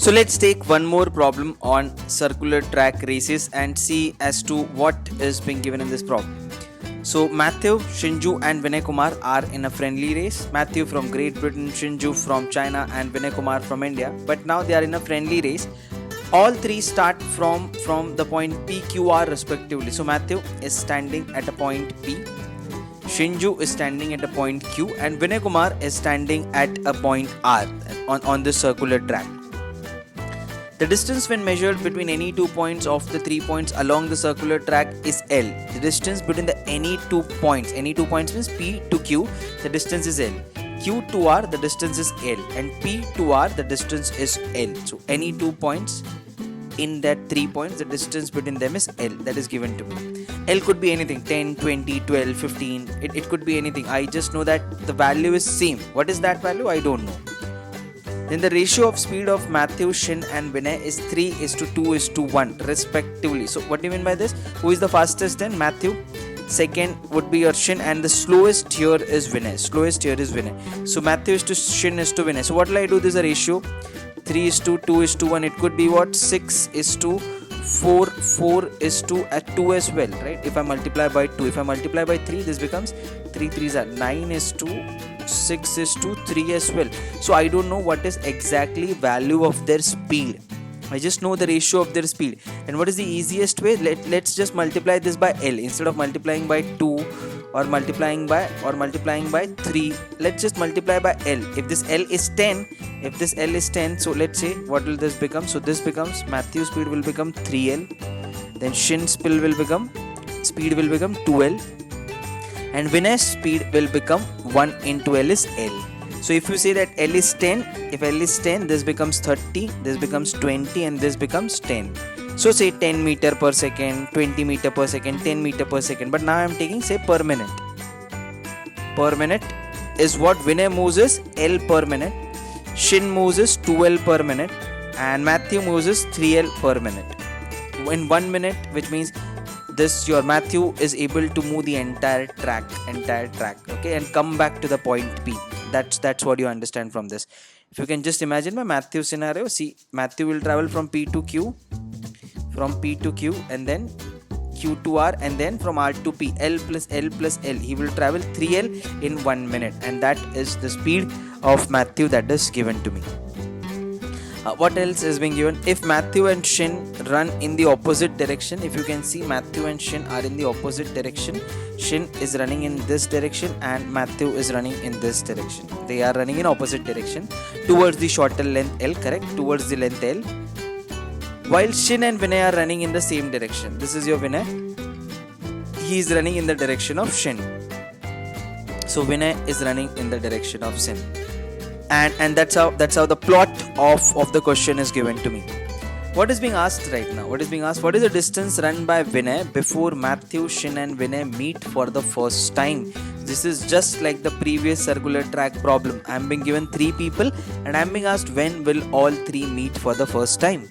So let's take one more problem on circular track races and see as to what is being given in this problem. So Matthew, Shinju and Vinay Kumar are in a friendly race. Matthew from Great Britain, Shinju from China and Vinay Kumar from India. But now they are in a friendly race. All three start from the point PQR respectively. So Matthew is standing at a point P, Shinju is standing at a point Q and Vinay Kumar is standing at a point R on this circular track. The distance when measured between any 2 points of the 3 points along the circular track is L. The distance between the any two points means P to Q, the distance is L. Q to R, the distance is L, and P to R, the distance is L. So any 2 points in that 3 points, the distance between them is L, that is given to me. L could be anything, 10, 20, 12, 15, it could be anything. I just know that the value is same. What is that value? I don't know. Then the ratio of speed of Matthew, Shin and Vinay is 3:2:1 respectively. So what do you mean by this? Who is the fastest then? Matthew. Second would be your Shin and the slowest here is Vinay. So Matthew is to Shin is to Vinay. So what will I do? This is a ratio. 3:2:1. It could be what? 6:4, 4:2 as well, right? If I multiply by 2, if I multiply by 3, this becomes 3 3s are 9:6:3 as well. So I don't know what is exactly value of their speed. I just know the ratio of their speed. And what is the easiest way? Let's just multiply this by L instead of multiplying by 2 or multiplying by 3. Let's just multiply by L. If this L is 10, so let's say what will this become? So this becomes Matthew's speed will become 3L. Then Shin's speed will become 2L. And Vinay's speed will become 1 into L is L. So if you say that L is 10, if L is 10, this becomes 30, this becomes 20 and this becomes 10. So say 10 meter per second, 20 meter per second, 10 meter per second. But now I am taking say per minute. Per minute is what Vinay moves is L per minute, Shin moves is 2L per minute and Matthew moves is 3L per minute. In 1 minute, which means this your Matthew is able to move the entire track, okay, and come back to the point P. That's what you understand from this. If you can just imagine my Matthew scenario, see Matthew will travel from P to Q, and then Q to R, and then from R to P, L plus L. He will travel 3L in 1 minute, and that is the speed of Matthew that is given to me. What else is being given? If Matthew and Shin run in the opposite direction, if you can see Matthew and Shin are in the opposite direction. Shin is running in this direction and Matthew is running in this direction. They are running in opposite direction towards the shorter length L, correct? Towards the length L. While Shin and Vinay are running in the same direction. This is your Vinay. He is running in the direction of Shin. So Vinay is running in the direction of Shin. And that's how the plot of the question is given to me. What is being asked right now? What is the distance run by Vinay before Matthew, Shin and Vinay meet for the first time? This is just like the previous circular track problem. I am being given 3 people and I am being asked when will all 3 meet for the first time.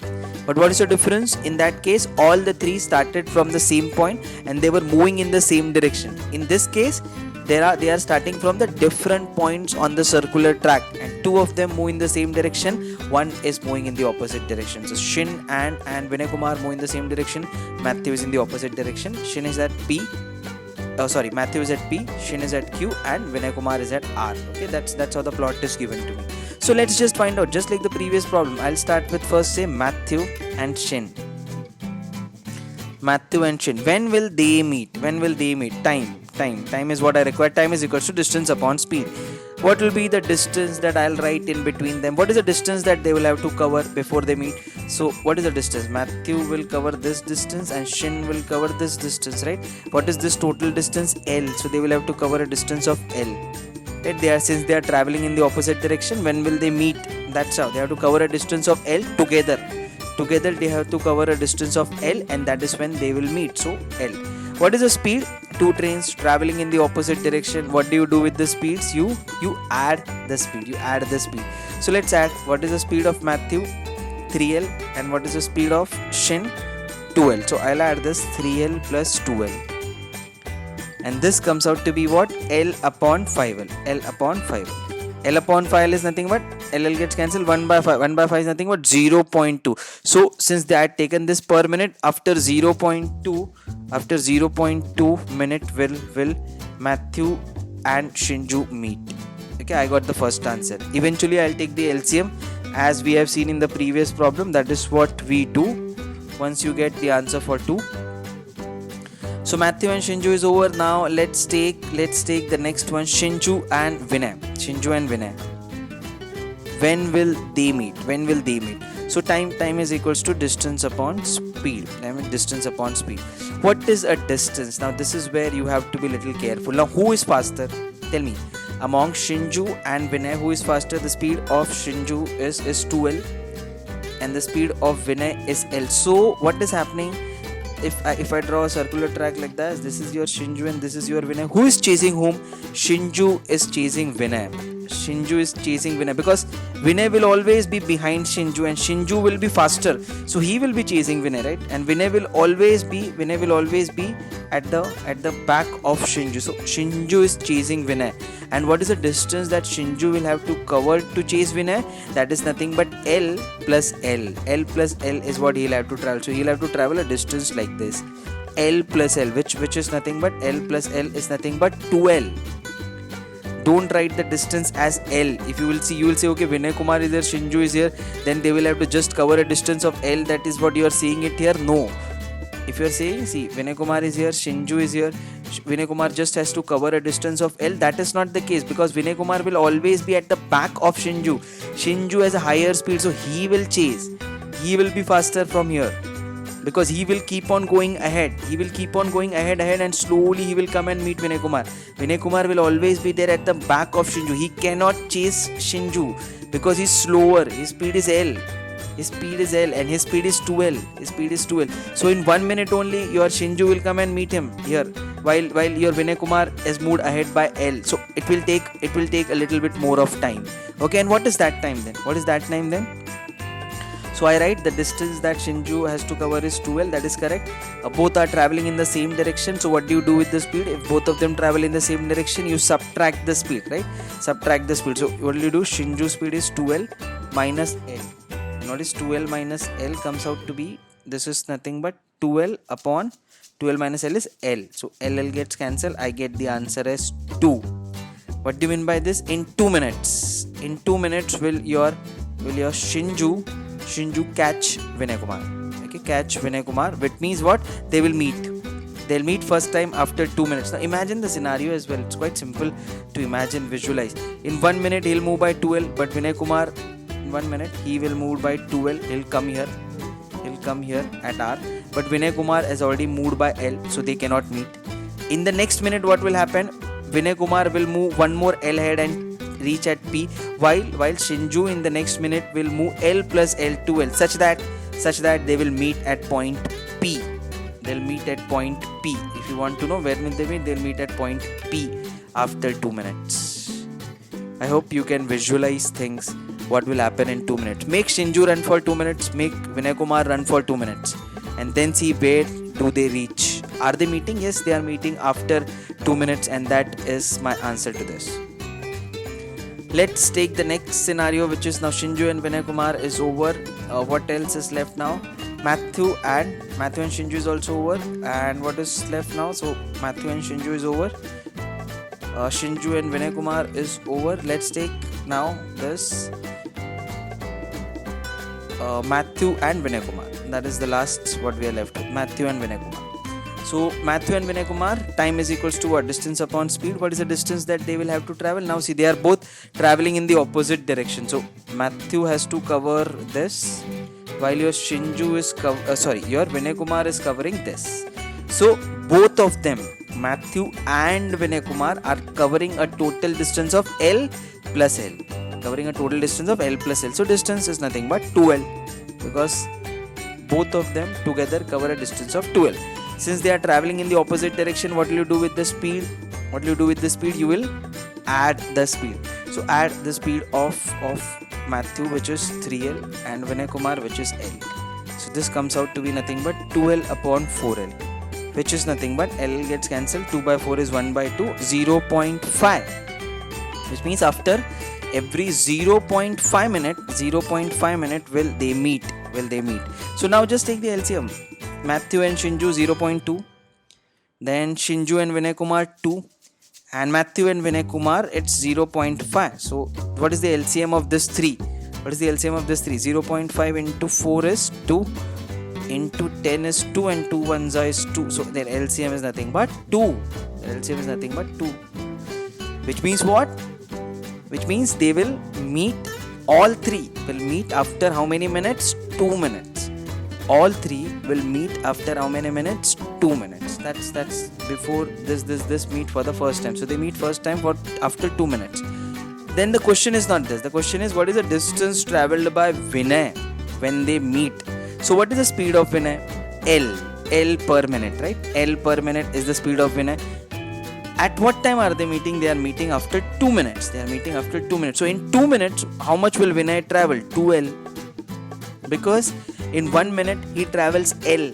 But what is the difference? In that case, all the 3 started from the same point and they were moving in the same direction. In this case, they are starting from the different points on the circular track and 2 of them move in the same direction, 1 is moving in the opposite direction. So Shin and Vinay Kumar move in the same direction, Matthew is in the opposite direction. Matthew is at P, Shin is at Q and Vinay Kumar is at R. Okay, that's how the plot is given to me. So let's just find out, just like the previous problem. I'll start with first say Matthew and Shin. When will they meet? Time is what I require. Time is equal to distance upon speed. What will be the distance that I'll write in between them? What is the distance that they will have to cover before they meet? So what is the distance? Matthew will cover this distance and Shin will cover this distance, right? What is this total distance? L. So they will have to cover a distance of L. Right? Since they are traveling in the opposite direction, when will they meet? That's how they have to cover a distance of L together. Together they have to cover a distance of L and that is when they will meet. So L. What is the speed? 2 trains traveling in the opposite direction. What do you do with the speeds? You add the speed. So let's add. What is the speed of Matthew? 3L. And what is the speed of Shin? 2L. So I'll add this 3L plus 2L. And this comes out to be what? L upon 5L. L upon 5 is nothing but LL gets cancelled. 1 by 5. 1 by 5 is nothing but 0.2. So since they had taken this per minute, after 0.2 minute will Matthew and Shinju meet. Okay, I got the first answer. Eventually I'll take the LCM as we have seen in the previous problem. That is what we do once you get the answer for 2. So Matthew and Shinju is over. Now let's take the next one, Shinju and Vinay. When will they meet? So time is equals to distance upon speed. Distance upon speed. What is a distance? Now this is where you have to be a little careful. Now who is faster? Tell me. Among Shinju and Vinay, who is faster? The speed of Shinju is 2L and the speed of Vinay is L. So what is happening? If I draw a circular track like that, this is your Shinju and this is your Vinay. Who is chasing whom? Shinju is chasing Vinay. Because Vinay will always be behind Shinju and Shinju will be faster. So he will be chasing Vinay, right? And Vinay will always be at the back of Shinju. So Shinju is chasing Vinay. And what is the distance that Shinju will have to cover to chase Vinay? That is nothing but L plus L. L plus L is what he'll have to travel. So he'll have to travel a distance like this. L plus L, which is nothing but L plus L is nothing but 2L. Don't write the distance as L. If you will say okay, Vinay Kumar is here, Shinju is here, then they will have to just cover a distance of L. That is what you are seeing it here. No. If you are saying, see, Vinay Kumar is here, Shinju is here, Vinay Kumar just has to cover a distance of L. That is not the case, because Vinay Kumar will always be at the back of Shinju. Shinju has a higher speed, so he will chase. He will be faster from here, because he will keep on going ahead. And slowly he will come and meet Vinay Kumar. Vinay Kumar will always be there at the back of Shinju. He cannot chase Shinju because he's slower. His speed is L. And his speed is 2L. So in 1 minute only your Shinju will come and meet him here, while your Vinay Kumar is moved ahead by L. So it will take a little bit more of time. Okay, and what is that time then? So I write the distance that Shinju has to cover is 2L. That is correct. Both are traveling in the same direction. So what do you do with the speed? If both of them travel in the same direction, you subtract the speed, right? So what will you do? Shinju speed is 2L minus L. And what is 2L minus L comes out to be? This is nothing but 2L upon 2L minus L is L. So LL gets cancelled. I get the answer as 2. What do you mean by this? In 2 minutes. Will your Shinju catch Vinay Kumar. Okay, catch Vinay Kumar. Which means what? They will meet. They'll meet first time after 2 minutes. Now imagine the scenario as well. It's quite simple to imagine, visualize. In 1 minute he'll move by 2L, but Vinay Kumar in 1 minute he will move by 2L. He'll come here at R. But Vinay Kumar has already moved by L, so they cannot meet. In the next minute, what will happen? Vinay Kumar will move one more L ahead and reach at P, while Shinju in the next minute will move L plus L to L, such that they will meet at point P. They'll meet at point P. If you want to know where will they meet, they'll meet at point P after 2 minutes. I hope you can visualize things, what will happen in 2 minutes. Make Shinju run for 2 minutes, make Vinay Kumar run for 2 minutes, and then see where do they reach. Are they meeting? Yes, they are meeting after 2 minutes, and that is my answer to this. Let's take the next scenario, which is now Shinju and Vinay Kumar is over. What else is left now? Matthew and Shinju is also over. And what is left now? So Matthew and Shinju is over. Shinju and Vinay Kumar is over. Let's take now this Matthew and Vinay Kumar. That is the last what we are left with. Matthew and Vinay Kumar. So Matthew and Vinay Kumar, time is equals to what? Distance upon speed. What is the distance that they will have to travel? Now see, they are both traveling in the opposite direction. So Matthew has to cover this, while your Shinju is your Vinay Kumar is covering this. So both of them, Matthew and Vinay Kumar, are covering a total distance of L plus L. So distance is nothing but 2L, because both of them together cover a distance of 2L. Since they are traveling in the opposite direction, what will you do with the speed? You will add the speed. So add the speed of Matthew, which is 3L, and Vinay Kumar, which is L. So this comes out to be nothing but 2L upon 4L, which is nothing but L gets cancelled. 2 by 4 is 1 by 2, 0.5. which means after every 0.5 minute will they meet. So now just take the LCM. Matthew and Shinju 0.2, then Shinju and Vinay Kumar 2, and Matthew and Vinay Kumar it's 0.5. So what is the LCM of this 3? 0.5 into 4 is 2, into 10 is 2, and 2 ones is 2. So their LCM is nothing but 2. Which means what? Which means they will meet, all 3 will meet after how many minutes? 2 minutes. All 3 will meet after how many minutes? 2 minutes. That's before this meet for the first time. So they meet first time for after 2 minutes. Then the question is not this. The question is, what is the distance traveled by Vinay when they meet? So what is the speed of Vinay? L per minute, right? L per minute is the speed of Vinay. At what time are they meeting? They are meeting after 2 minutes. So in 2 minutes, how much will Vinay travel? 2L. Because in 1 minute he travels L.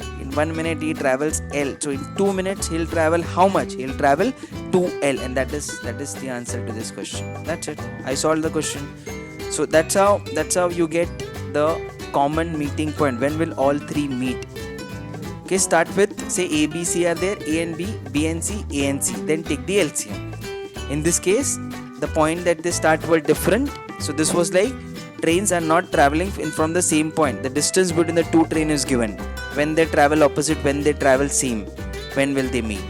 So in 2 minutes he'll travel how much? He'll travel 2L, and that is the answer to this question. That's it. I solved the question. So that's how you get the common meeting point. When will all 3 meet? Okay, start with, say A, B, C are there, A and B, B and C, A and C. Then take the LCM. In this case, the point that they start were different. So this was like trains are not traveling from the same point. The distance between the 2 trains is given. When they travel opposite, when they travel same, when will they meet?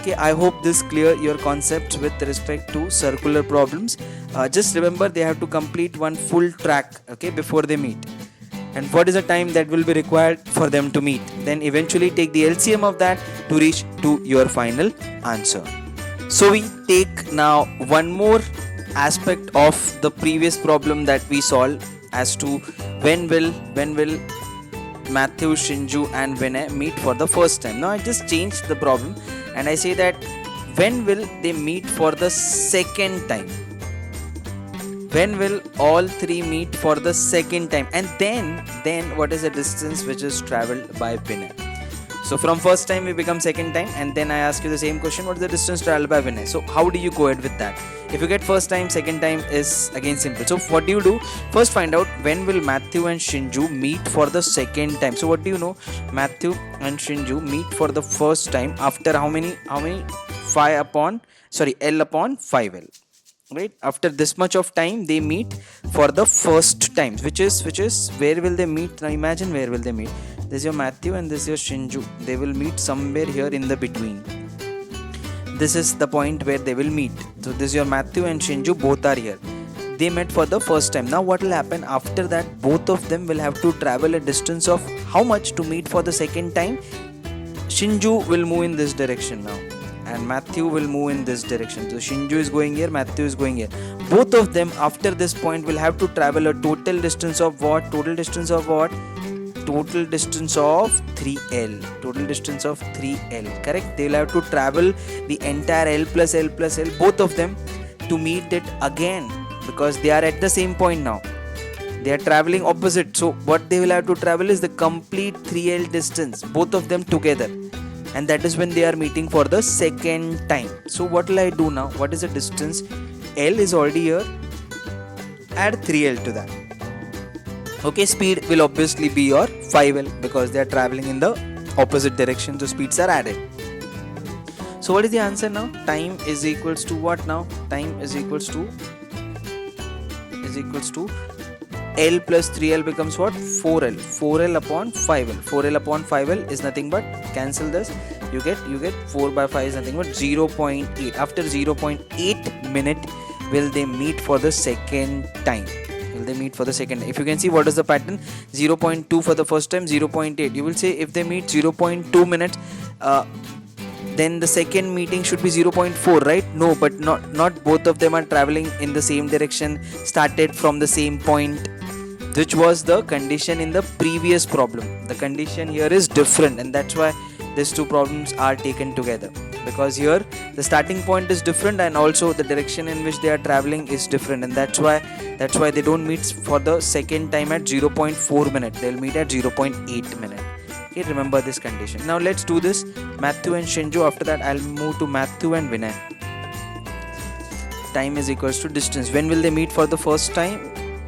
Okay, I hope this clear your concepts with respect to circular problems. Just remember they have to complete one full track, okay, before they meet. And what is the time that will be required for them to meet? Then eventually take the LCM of that to reach to your final answer. So we take now one more aspect of the previous problem that we solved as to when will Matthew, Shinju and Vinay meet for the first time. Now I just changed the problem and I say that when will they meet for the second time? When will all 3 meet for the second time? And then what is the distance which is traveled by Vinay? So from first time we become second time, and then I ask you the same question, what is the distance traveled by Vinay? So how do you go ahead with that? If you get first time, second time is again simple. So what do you do? First find out when will Matthew and Shinju meet for the second time. So what do you know? Matthew and Shinju meet for the first time after how many L upon 5L. Right, after this much of time they meet for the first time, which is where will they meet? Now imagine where will they meet. This is your Matthew and this is your Shinju. They will meet somewhere here in the between. This is the point where they will meet. So this is your Matthew and Shinju, both are here. They met for the first time. Now what will happen after that? Both of them will have to travel a distance of how much to meet for the second time? Shinju will move in this direction now, and Matthew will move in this direction. So Shinju is going here, Matthew is going here. Both of them after this point will have to travel a total distance of what? Total distance of 3L. Correct? They will have to travel the entire L plus L, both of them, to meet it again, because they are at the same point now. They are traveling opposite. So what they will have to travel is the complete 3L distance, both of them together. And that is when they are meeting for the second time. So what will I do now? What is the distance? L is already here. Add 3L to that. Okay, speed will obviously be your 5L because they are traveling in the opposite direction. So speeds are added. So what is the answer now? Time is equals to what now? Time is equals to L plus 3L becomes what? 4L. 4L upon 5L. 4L upon 5L is nothing but, cancel this, you get 4 by 5 is nothing but 0.8. After 0.8 minute will they meet for the second time. If you can see what is the pattern, 0.2 for the first time, 0.8. You will say if they meet 0.2 minutes, then the second meeting should be 0.4, right? No, but not both of them are traveling in the same direction, started from the same point, which was the condition in the previous problem. The condition here is different, and that's why these two problems are taken together, because here the starting point is different and also the direction in which they are traveling is different, and that's why they don't meet for the second time at 0.4 minute. They'll meet at 0.8 minute. Okay, remember this condition. Now let's do this Matthew and Shinju. After that I'll move to Matthew and Vinay. time is equals to distance. When will they meet for the first time?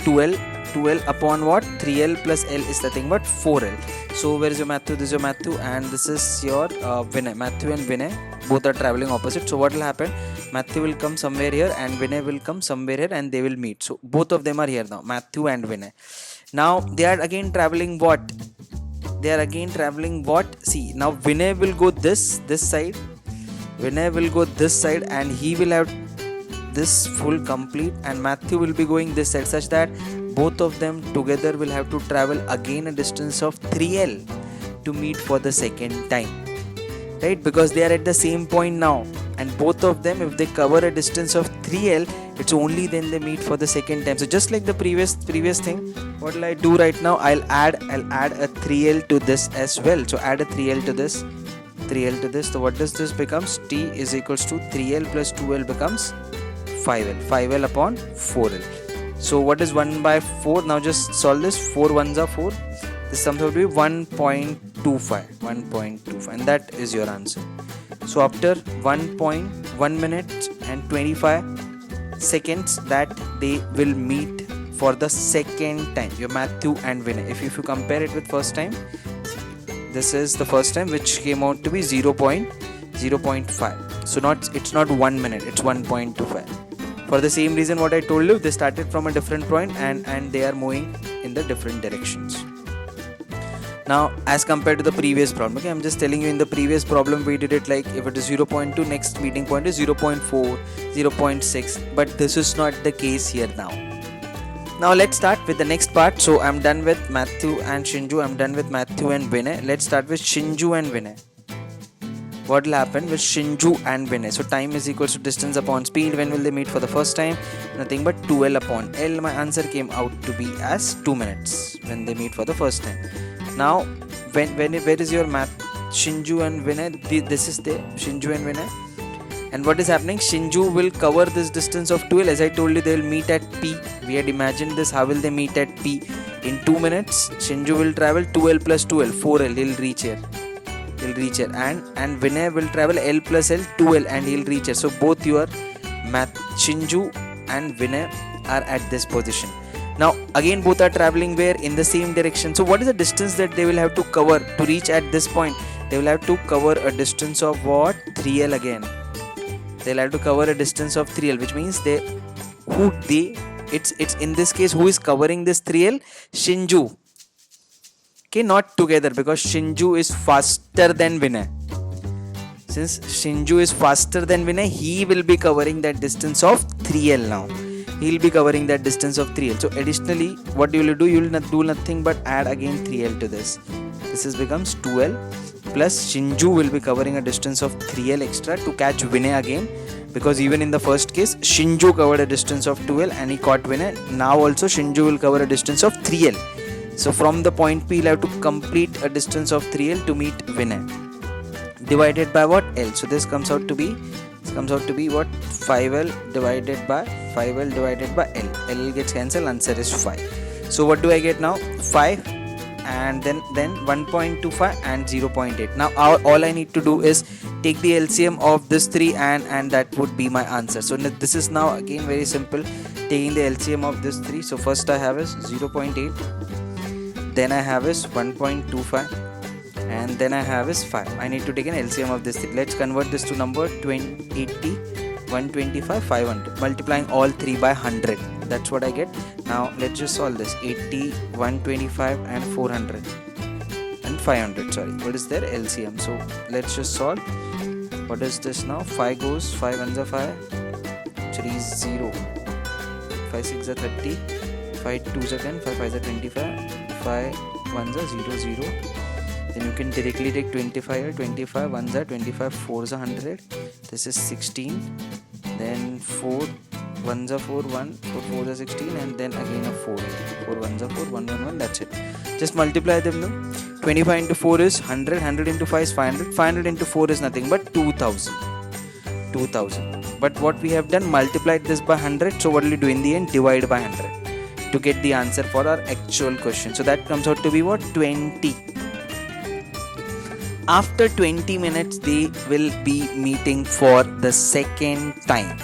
2L. 2L upon what? 3L plus L is nothing but 4L. So where is your Matthew? This is your Matthew and this is your Vinay. Matthew and Vinay both are traveling opposite. So what will happen? Matthew will come somewhere here and Vinay will come somewhere here and they will meet. So both of them are here now, Matthew and Vinay. Now they are again traveling what? They are again traveling what? See, now Vinay will go this side. Vinay will go this side and he will have this full complete, and Matthew will be going this side, such that both of them together will have to travel again a distance of 3L to meet for the second time, right? Because they are at the same point now, and both of them, if they cover a distance of 3L, it's only then they meet for the second time. So just like the previous thing, what will I do right now? I'll add a 3L to this as well. So add a 3L to this, 3L to this. So what does this becomes? T is equals to 3L plus 2L becomes 5L. 5L upon 4L. So what is 1 by 4? Now just solve this. 4 ones are 4. This comes out to be 1.25, and that is your answer. So after 1 minute and 25 seconds that they will meet for the second time, your Matthew and Vinay. If you compare it with first time, this is the first time, which came out to be 0.5. So it's not 1 minute, it's 1.25. For the same reason what I told you, they started from a different point and they are moving in the different directions. Now as compared to the previous problem, okay, I'm just telling you, in the previous problem we did it like if it is 0.2, next meeting point is 0.4, 0.6, but this is not the case here now. Now let's start with the next part. So I'm done with Matthew and Shinju, I'm done with Matthew and Vinay. Let's start with Shinju and Vinay. What will happen with Shinju and Vinay? So time is equals to distance upon speed. When will they meet for the first time? Nothing but 2L upon L. My answer came out to be as 2 minutes when they meet for the first time. Now where is your math? Shinju and Vinay, this is there, Shinju and Vinay. And what is happening? Shinju will cover this distance of 2L. As I told you, they will meet at P. We had imagined this. How will they meet at P? In 2 minutes, Shinju will travel 2L plus 2L, 4L. He'll reach here. And Vinay will travel L plus L, 2L, and he'll reach here. So both your Shinju and Vinay are at this position. Now again both are traveling where? In the same direction. So what is the distance that they will have to cover to reach at this point? They will have to cover a distance of what? 3L again. They'll have to cover a distance of 3L, which means it's in this case, who is covering this 3L? Shinju. Okay, not together, because Shinju is faster than Vinay. Since Shinju is faster than Vinay, he will be covering that distance of 3L now. He'll be covering that distance of 3L. So additionally, what you will do? You will not do nothing but add again 3L to this. This becomes 2L plus Shinju will be covering a distance of 3L extra to catch Vinay again, because even in the first case Shinju covered a distance of 2L and he caught Vinay. Now also Shinju will cover a distance of 3L. So from the point P, he'll have to complete a distance of 3L to meet Vinay, divided by what? L. So this comes out to be what? 5L divided by L. L gets cancelled, answer is 5. So what do I get now? 5 and then 1.25 and 0.8. Now all I need to do is take the LCM of this 3 and that would be my answer. So this is now again very simple, taking the LCM of this 3. So first I have is 0.8, then I have is 1.25, and then I have is 5. I need to take an LCM of this 3. Let's convert this to number 80, 125, 500, multiplying all 3 by 100. That's what I get. Now let's just solve this. 80, 125 and 400 and 500, sorry. What is their LCM? So let's just solve. What is this now? 5 goes, 5 ones are 5, 3 is 0, 5 6 are 30, 5 2s are 10, 5 5s are 25, 5 1s are 0 0. Then you can directly take 25 here, 25 1s are 25, 4s are 100. This is 16. Then 4 1s are 4, 1, 4 4s are 16, and then again a 4. 4 1s are 4, 1 1 1. That's it. Just multiply them now. 25 into 4 is 100, 100 into 5 is 500, 500 into 4 is nothing but 2000. But what we have done, multiplied this by 100. So what will you do in the end? Divide by 100 to get the answer for our actual question. So that comes out to be what? 20. After 20 minutes they will be meeting for the second time.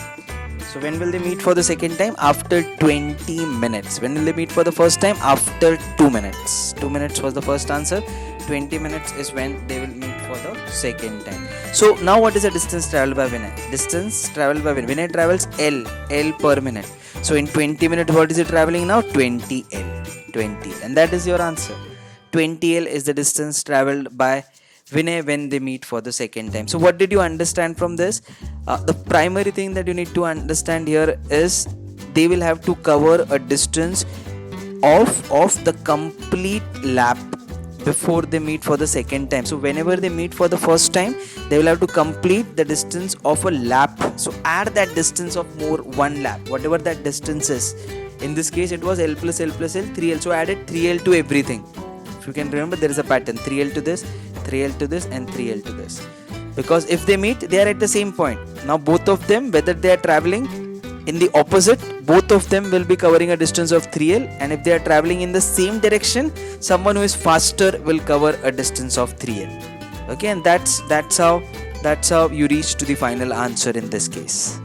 So when will they meet for the second time? After 20 minutes. When will they meet for the first time? After 2 minutes. 2 minutes was the first answer. 20 minutes is when they will meet for the second time. So now what is the distance traveled by Vinay? Distance traveled by Vinay. Vinay travels L per minute. So in 20 minutes, what is it traveling now? 20 L. 20. And that is your answer. 20 L is the distance traveled by Vinay when they meet for the second time. So what did you understand from this? The primary thing that you need to understand here is they will have to cover a distance of the complete lap before they meet for the second time. So whenever they meet for the first time, they will have to complete the distance of a lap. So add that distance of more one lap, whatever that distance is. In this case, it was L plus L plus L, 3L. So added 3L to everything. If you can remember, there is a pattern: 3L to this, 3L to this, and 3L to this. Because if they meet, they are at the same point. Now both of them, whether they are traveling in the opposite, both of them will be covering a distance of 3L, and if they are traveling in the same direction, someone who is faster will cover a distance of 3L. Okay, and that's how you reach to the final answer in this case.